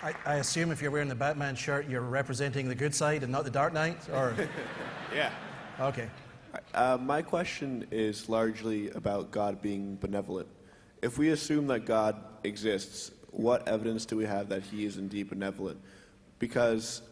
I assume if you're wearing the Batman shirt, you're representing the good side and not the Dark Knight, or? Yeah. Okay. My question is largely about God being benevolent. If we assume that God exists, what evidence do we have that he is indeed benevolent? Because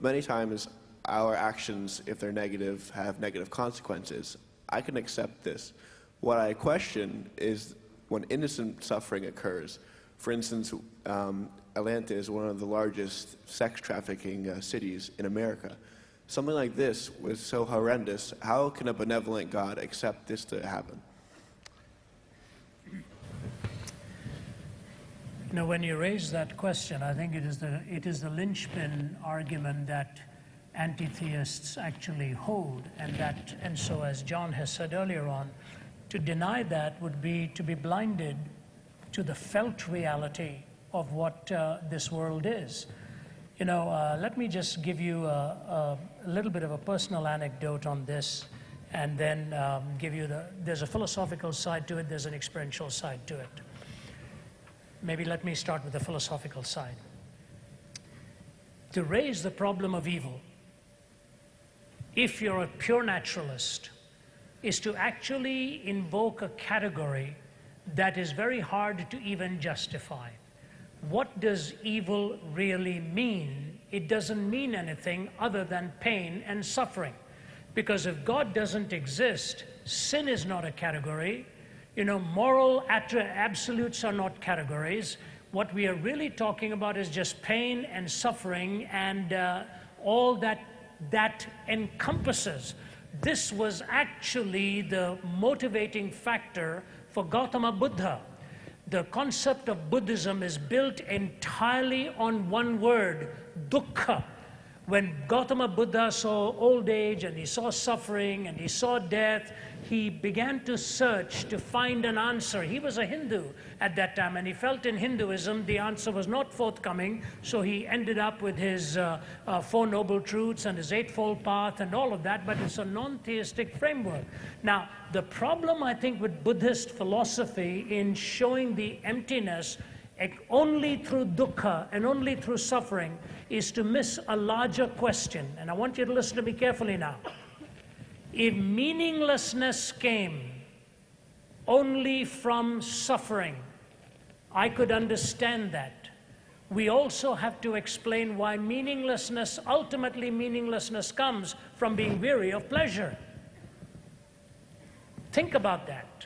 many times our actions, if they're negative, have negative consequences. I can accept this. What I question is when innocent suffering occurs. For instance, Atlanta is one of the largest sex trafficking cities in America. Something like this was so horrendous. How can a benevolent God accept this to happen? You know, when you raise that question, I think it is the linchpin argument that anti-theists actually hold, and so as John has said earlier on, to deny that would be to be blinded to the felt reality of what this world is. You know, let me just give you a little bit of a personal anecdote on this, and then give you there's a philosophical side to it, there's an experiential side to it. Maybe let me start with the philosophical side. To raise the problem of evil, if you're a pure naturalist, is to actually invoke a category that is very hard to even justify. What does evil really mean? It doesn't mean anything other than pain and suffering. Because if God doesn't exist, sin is not a category. You know, moral absolutes are not categories. What we are really talking about is just pain and suffering and all that encompasses. This was actually the motivating factor for Gautama Buddha. The concept of Buddhism is built entirely on one word, dukkha. When Gautama Buddha saw old age and he saw suffering and he saw death, he began to search to find an answer. He was a Hindu at that time, and he felt in Hinduism the answer was not forthcoming, so he ended up with his Four Noble Truths and his Eightfold Path and all of that, but it's a non-theistic framework. Now, the problem, I think, with Buddhist philosophy in showing the emptiness only through dukkha and only through suffering is to miss a larger question. And I want you to listen to me carefully now. If meaninglessness came only from suffering, I could understand that. We also have to explain why ultimately meaninglessness comes from being weary of pleasure. Think about that.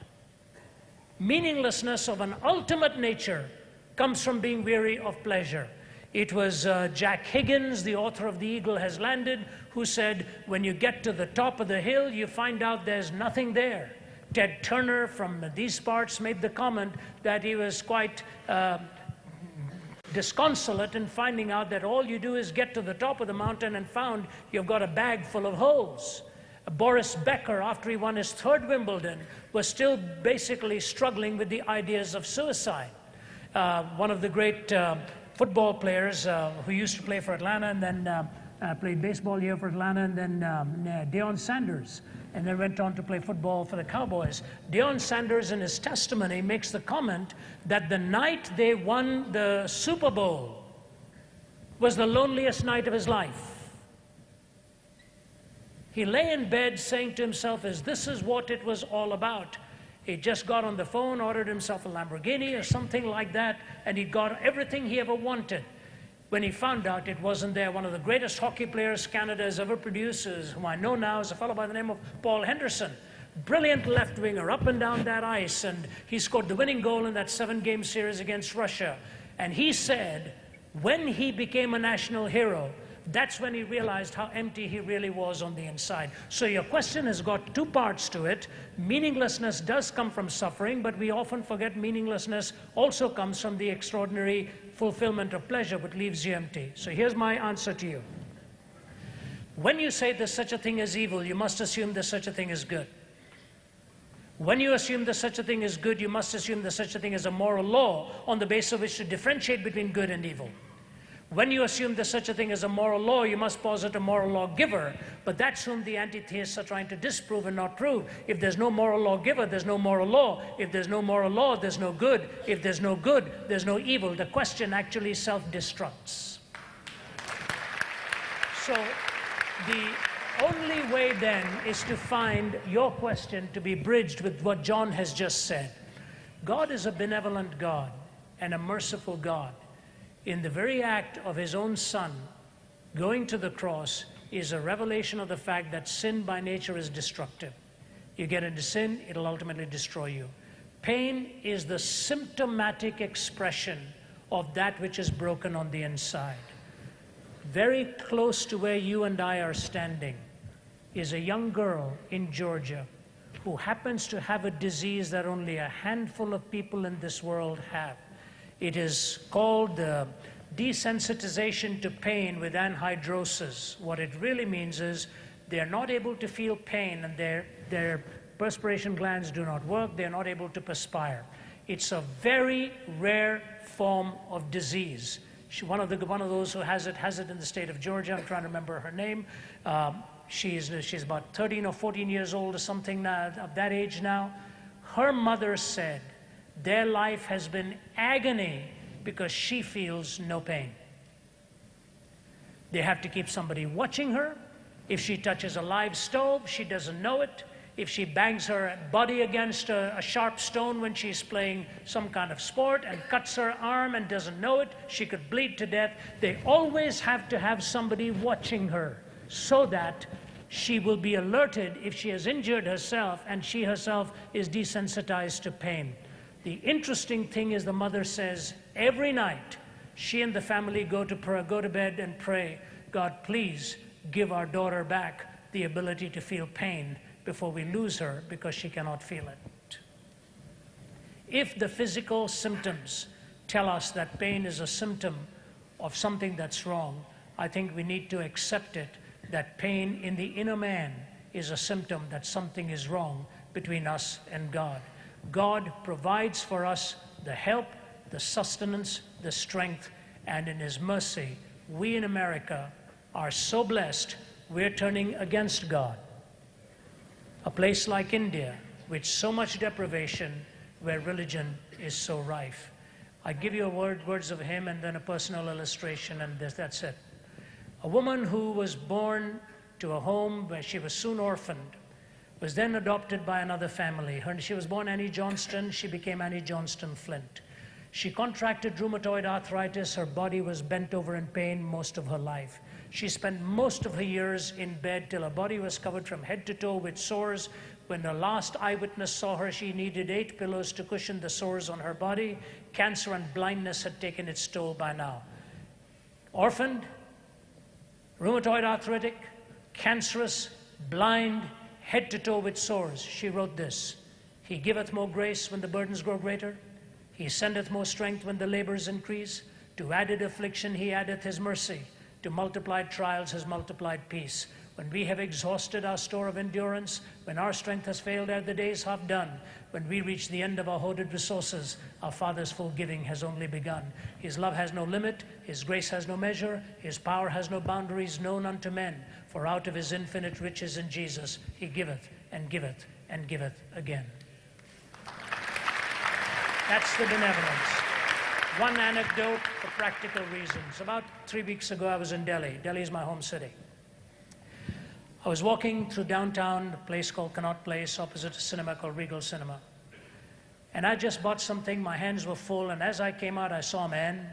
Meaninglessness of an ultimate nature comes from being weary of pleasure. It was Jack Higgins, the author of The Eagle Has Landed, who said, when you get to the top of the hill, you find out there's nothing there. Ted Turner from these parts made the comment that he was quite disconsolate in finding out that all you do is get to the top of the mountain and found you've got a bag full of holes. Boris Becker, after he won his third Wimbledon, was still basically struggling with the ideas of suicide. One of the great football players who used to play for Atlanta and then played baseball here for Atlanta, and then Deion Sanders, and then went on to play football for the Cowboys. Deion Sanders, in his testimony, makes the comment that the night they won the Super Bowl was the loneliest night of his life. He lay in bed saying to himself, this is what it was all about. He just got on the phone, ordered himself a Lamborghini or something like that, and he got everything he ever wanted. When he found out it wasn't there, one of the greatest hockey players Canada has ever produced, whom I know now, is a fellow by the name of Paul Henderson. Brilliant left winger, up and down that ice, and he scored the winning goal in that 7-game series against Russia. And he said, when he became a national hero, that's when he realized how empty he really was on the inside. So your question has got two parts to it. Meaninglessness does come from suffering, but we often forget meaninglessness also comes from the extraordinary fulfillment of pleasure, which leaves you empty. So here's my answer to you. When you say there's such a thing as evil, you must assume there's such a thing as good. When you assume there's such a thing as good, you must assume there's such a thing as a moral law on the basis of which to differentiate between good and evil. When you assume there's such a thing as a moral law, you must posit a moral lawgiver. But that's whom the anti-theists are trying to disprove and not prove. If there's no moral lawgiver, there's no moral law. If there's no moral law, there's no good. If there's no good, there's no evil. The question actually self-destructs. So the only way then is to find your question to be bridged with what John has just said. God is a benevolent God and a merciful God. In the very act of his own Son going to the cross is a revelation of the fact that sin by nature is destructive. You get into sin, it'll ultimately destroy you. Pain is the symptomatic expression of that which is broken on the inside. Very close to where you and I are standing is a young girl in Georgia who happens to have a disease that only a handful of people in this world have. It is called desensitization to pain with anhidrosis. What it really means is they're not able to feel pain, and their perspiration glands do not work. They're not able to perspire. It's a very rare form of disease. One of those who has it in the state of Georgia. I'm trying to remember her name. She's about 13 or 14 years old or something now, of that age now. Her mother said their life has been agony because she feels no pain. They have to keep somebody watching her. If she touches a live stove, she doesn't know it. If she bangs her body against a sharp stone when she's playing some kind of sport and cuts her arm and doesn't know it, she could bleed to death. They always have to have somebody watching her so that she will be alerted if she has injured herself and she herself is desensitized to pain. The interesting thing is the mother says every night she and the family go to bed and pray, God, please give our daughter back the ability to feel pain before we lose her because she cannot feel it. If the physical symptoms tell us that pain is a symptom of something that's wrong, I think we need to accept it, that pain in the inner man is a symptom that something is wrong between us and God. God provides for us the help, the sustenance, the strength, and in his mercy, we in America are so blessed, we're turning against God. A place like India, with so much deprivation, where religion is so rife. I give you words of him and then a personal illustration, and that's it. A woman who was born to a home where she was soon orphaned, was then adopted by another family. She was born Annie Johnston. She became Annie Johnston Flint. She contracted rheumatoid arthritis. Her body was bent over in pain most of her life. She spent most of her years in bed till her body was covered from head to toe with sores. When the last eyewitness saw her, she needed 8 pillows to cushion the sores on her body. Cancer and blindness had taken its toll by now. Orphaned, rheumatoid arthritic, cancerous, blind, head to toe with sores. She wrote this: He giveth more grace when the burdens grow greater. He sendeth more strength when the labors increase. To added affliction he addeth his mercy. To multiplied trials his multiplied peace. When we have exhausted our store of endurance, when our strength has failed ere the days half done, when we reach the end of our hoarded resources, our Father's full giving has only begun. His love has no limit, his grace has no measure, his power has no boundaries known unto men. For out of his infinite riches in Jesus, he giveth and giveth and giveth again. That's the benevolence. One anecdote for practical reasons. About 3 weeks ago, I was in Delhi. Delhi is my home city. I was walking through downtown, a place called Connaught Place, opposite a cinema called Regal Cinema. And I just bought something, my hands were full, and as I came out, I saw a man.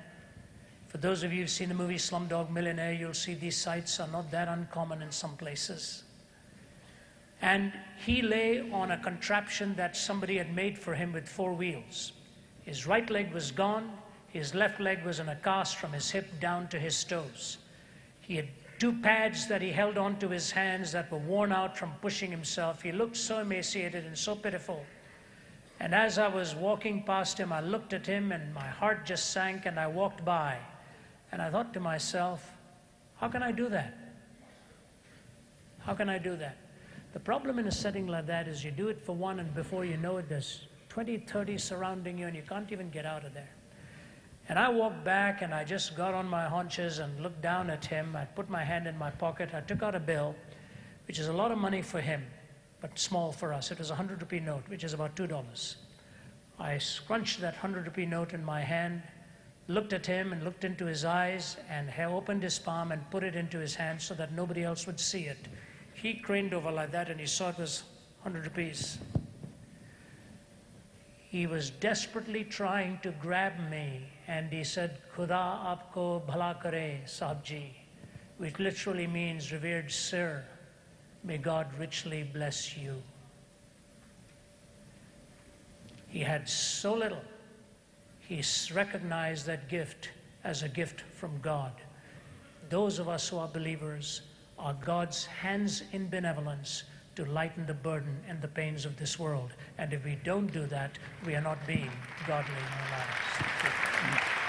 For those of you who've seen the movie Slumdog Millionaire, you'll see these sights are not that uncommon in some places. And he lay on a contraption that somebody had made for him with 4 wheels. His right leg was gone, his left leg was in a cast from his hip down to his toes. He had 2 pads that he held onto his hands that were worn out from pushing himself. He looked so emaciated and so pitiful. And as I was walking past him, I looked at him and my heart just sank, and I walked by. And I thought to myself, how can I do that? How can I do that? The problem in a setting like that is you do it for one, and before you know it, there's 20, 30 surrounding you, and you can't even get out of there. And I walked back and I just got on my haunches and looked down at him. I put my hand in my pocket. I took out a bill, which is a lot of money for him, but small for us. It was a 100 rupee note, which is about $2. I scrunched that 100 rupee note in my hand, looked at him and looked into his eyes, and opened his palm and put it into his hand so that nobody else would see it. He craned over like that and he saw it was 100 rupees. He was desperately trying to grab me, and he said, "Khuda aapko bhala kare, Sahib ji," which literally means, "Revered sir, may God richly bless you." He had so little. He recognized that gift as a gift from God. Those of us who are believers are God's hands in benevolence to lighten the burden and the pains of this world. And if we don't do that, we are not being godly in our lives.